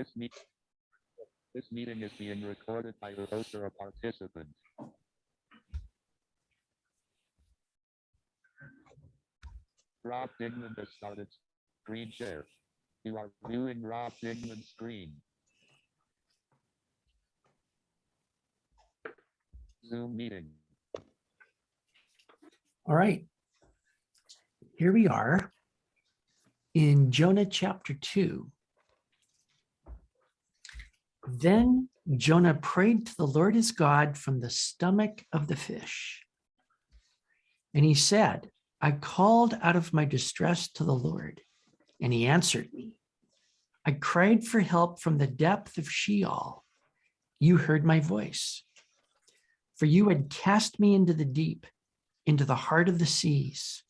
This, meet, this meeting is being recorded by the host or a participant. Rob Dignan has started screen share. You are viewing Rob Dignan's screen. Zoom meeting. All right. Here we are in Jonah chapter 2. Then Jonah prayed to the Lord his God from the stomach of the fish. And he said, I called out of my distress to the Lord, and he answered me. I cried for help from the depth of Sheol. You heard my voice. For you had cast me into the deep, into the heart of the seas,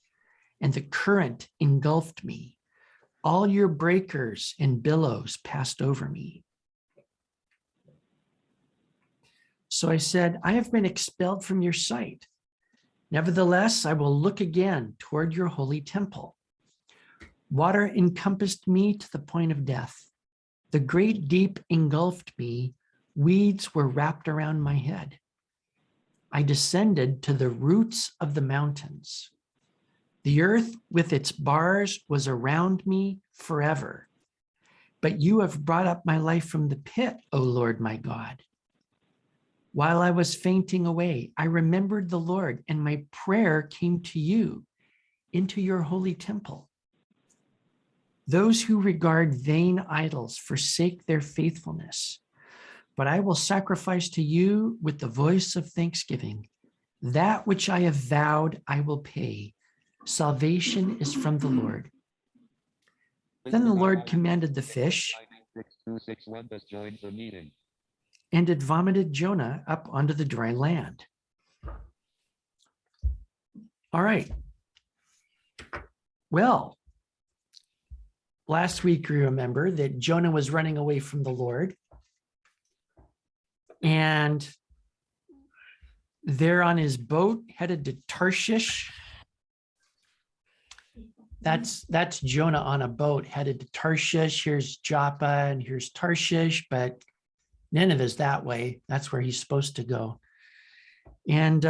and the current engulfed me. All your breakers and billows passed over me. So I said, I have been expelled from your sight. Nevertheless, I will look again toward your holy temple. Water encompassed me to the point of death. The great deep engulfed me. Weeds were wrapped around my head. I descended to the roots of the mountains. The earth with its bars was around me forever. But you have brought up my life from the pit, O Lord my God. While I was fainting away, I remembered the Lord, and my prayer came to you into your holy temple. Those who regard vain idols forsake their faithfulness, but I will sacrifice to you with the voice of thanksgiving. That which I have vowed, I will pay. Salvation is from the Lord. Then the Lord commanded the fish, 6261 has joined the meeting. and it vomited Jonah up onto the dry land. All right. Well, last week, you remember that Jonah was running away from the Lord. And they're on his boat headed to Tarshish. That's Jonah on a boat headed to Tarshish. Here's Joppa and here's Tarshish, but Nineveh's that way. That's where he's supposed to go. And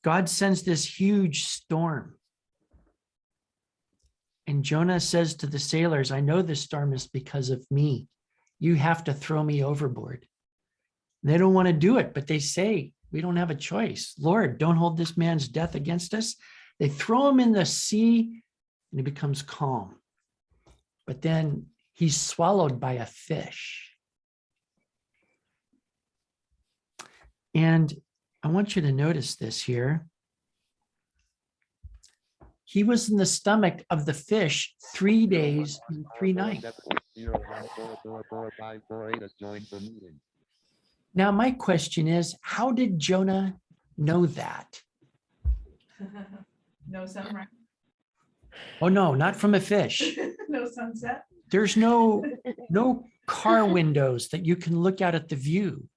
God sends this huge storm. And Jonah says to the sailors, I know this storm is because of me. You have to throw me overboard. They don't want to do it, but they say, we don't have a choice. Lord, don't hold this man's death against us. They throw him in the sea and he becomes calm. But then he's swallowed by a fish. And I want you to notice this here. He was in the stomach of the fish 3 days and 3 nights. 0144458 has joined the meeting. Now, my question is, how did Jonah know that? No sunrise. Oh, no, not from a fish. No sunset. There's no car windows that you can look out at the view.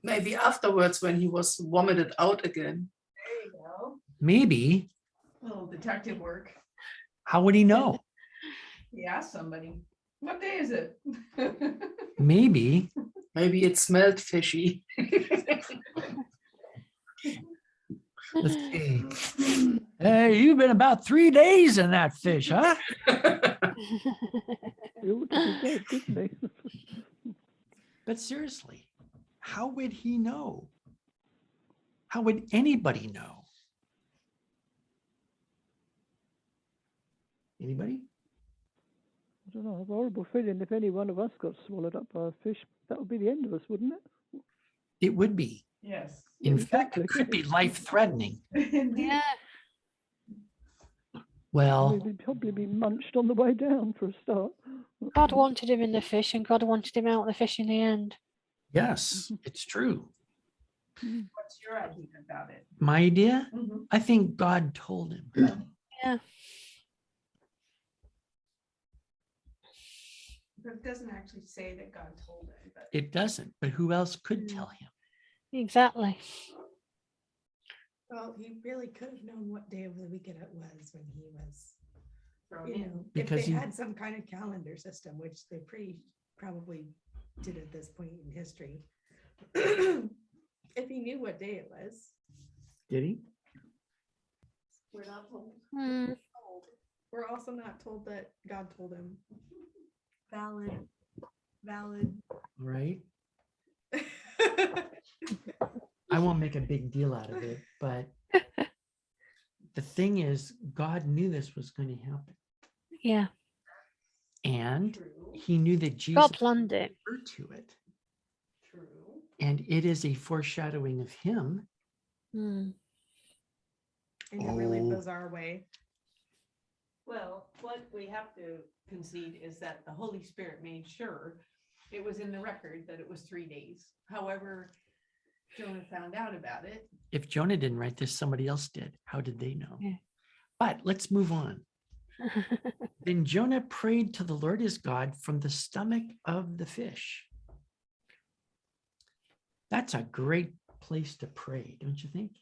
Maybe afterwards when he was vomited out again. There you go. Maybe. A little detective work. How would he know? He asked somebody, what day is it? Maybe. Maybe it smelled fishy. Let's see. Hey, you've been about 3 days in that fish, huh? But seriously, how would he know? How would anybody know? Anybody? I don't know, a horrible feeling if any one of us got swallowed up by a fish, that would be the end of us, wouldn't it? It would be. Yes. In fact, it could be life-threatening. Indeed. Yeah. Well, We'd probably be munched on the way down for a start. God wanted him in the fish and God wanted him out of the fish in the end. yes, it's true. What's your idea about it? My idea? Mhm. I think God told him. Yeah. But it doesn't actually say that God told him, but It doesn't, but who else could tell him? Exactly. Well, he really could have known what day of the week it was when he was thrown You in. know, if Because they he- had some kind of calendar system, which they probably did at this point in history. If he knew what day it was. Did he? We're not told. Hmm. We're also not told that God told him. Valid. All right. I won't make a big deal out of it, but the thing is, God knew this was going to happen. Yeah. And True. he knew that Jesus God planned it. referred to it. True. And it is a foreshadowing of him. Hmm. In a really Oh. bizarre way. Well, what we have to concede is that the Holy Spirit made sure it was in the record that it was 3 days. However, Jonah found out about it. If Jonah didn't write this, somebody else did. How did they know? Yeah. But let's move on. Then Jonah prayed to the Lord his God from the stomach of the fish. That's a great place to pray, don't you think?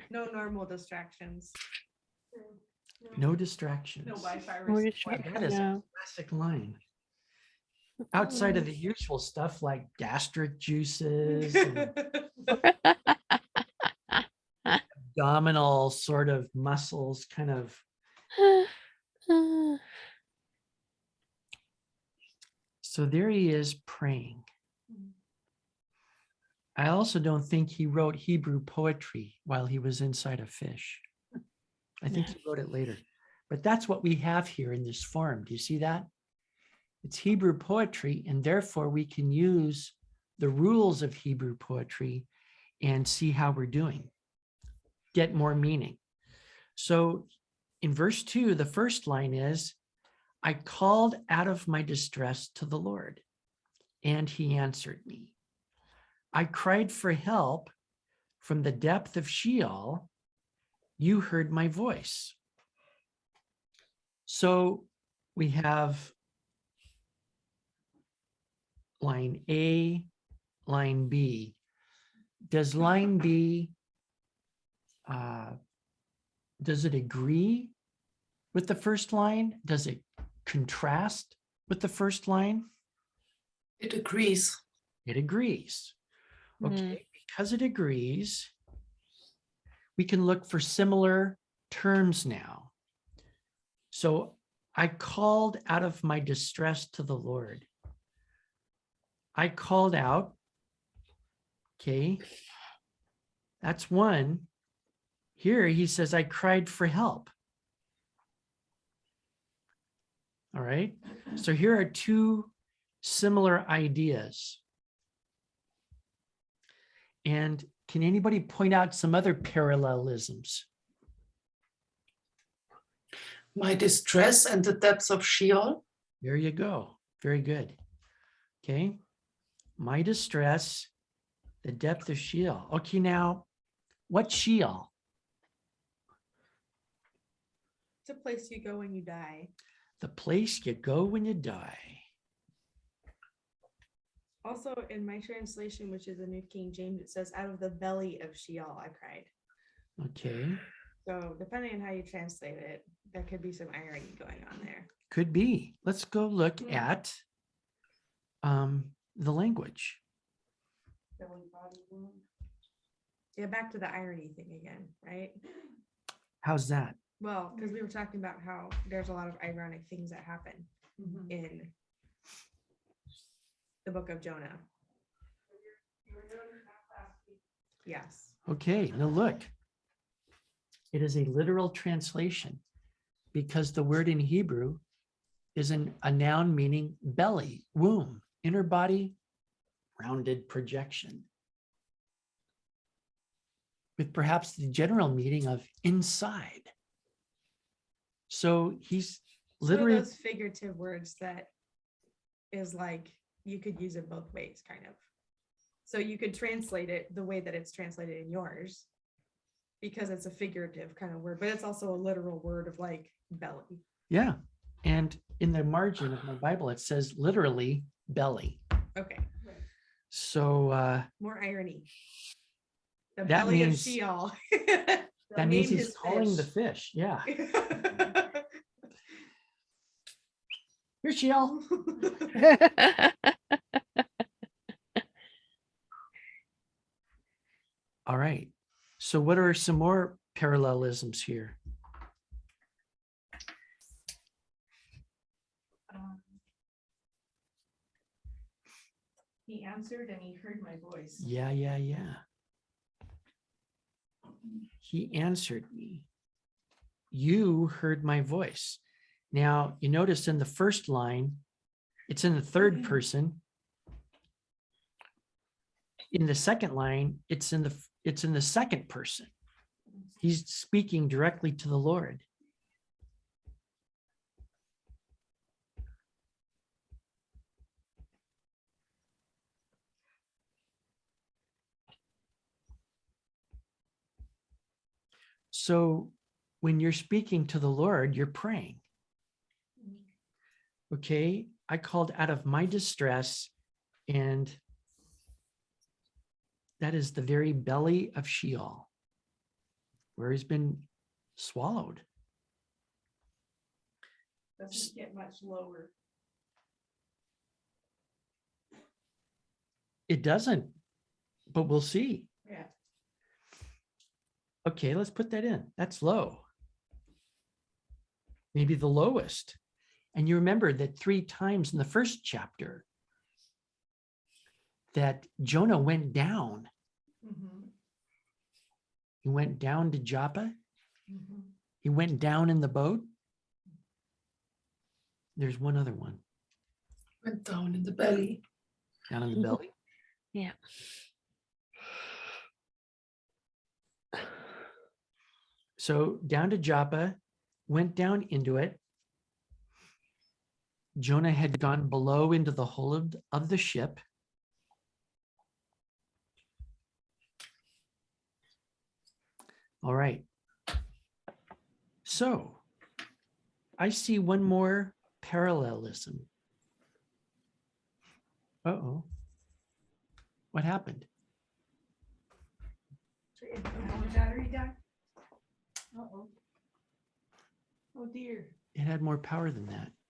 No normal distractions. No distractions. No Wi-Fi. More reception. That is a No. classic line. Outside of the usual stuff like gastric juices and abdominal sort of muscles, kind of. So there he is praying. I also don't think he wrote Hebrew poetry while he was inside a fish. I think he wrote it later. But that's what we have here in this form. Do you see that? It's Hebrew poetry, and therefore we can use the rules of Hebrew poetry and see how we're doing, get more meaning. So in verse 2, the first line is, I called out of my distress to the Lord, and he answered me. I cried for help from the depth of Sheol. You heard my voice. So we have line A, line B. Does line B, does it agree with the first line? Does it contrast with the first line? It agrees. It agrees. Okay, because it agrees, we can look for similar terms now. So I called out of my distress to the Lord. I called out. Okay, that's one. Here he says, I cried for help. All right, so here are two similar ideas. And can anybody point out some other parallelisms? My distress and the depths of Sheol. There you go. Very good. Okay. My distress, the depth of Sheol. Okay, now, what's Sheol? It's a place you go when you die. The place you go when you die. Also, in my translation, which is the New King James, it says, out of the belly of Sheol, I cried. Okay. So depending on how you translate it, there could be some irony going on there. Could be. Let's go look at the language. Yeah, back to the irony thing again, right? How's that? Well, because we were talking about how there's a lot of ironic things that happen in the book of Jonah. Yes. Okay, now look. It is a literal translation because the word in Hebrew is a noun meaning belly, womb, inner body, rounded projection, with perhaps the general meaning of inside. So he's literally One of those figurative words that is like, you could use it both ways, kind of. So you could translate it the way that it's translated in yours, because it's a figurative kind of word, but it's also a literal word of like belly. yeah. And in the margin of my Bible, it says literally belly. Okay, So more irony. The That belly means- of Sheol. That means name he's his calling the fish. fish. Yeah. Here, Shiel. All right. So what are some more parallelisms here? He answered and he heard my voice. Yeah. He answered me. You heard my voice. Now, you notice in the first line, it's in the third person. In the second line, it's in the second person. He's speaking directly to the Lord. So when you're speaking to the Lord, you're praying. Okay, I called out of my distress, and that is the very belly of Sheol, where he's been swallowed. Doesn't get much lower. It doesn't, but we'll see. Yeah. Okay, let's put that in. That's low. Maybe the lowest. And you remember that 3 times in the first chapter that Jonah went down. Mhm, He went down to Joppa. mhm. He went down in the boat. There's one other one. Went down in the belly. Down in the belly. Yeah. So down to Joppa, went down into it. Jonah had gone below into the hold of the ship. All right. So I see one more parallelism. Uh-oh. What happened? Now the battery died. Uh-oh. Oh dear. It had more power than that.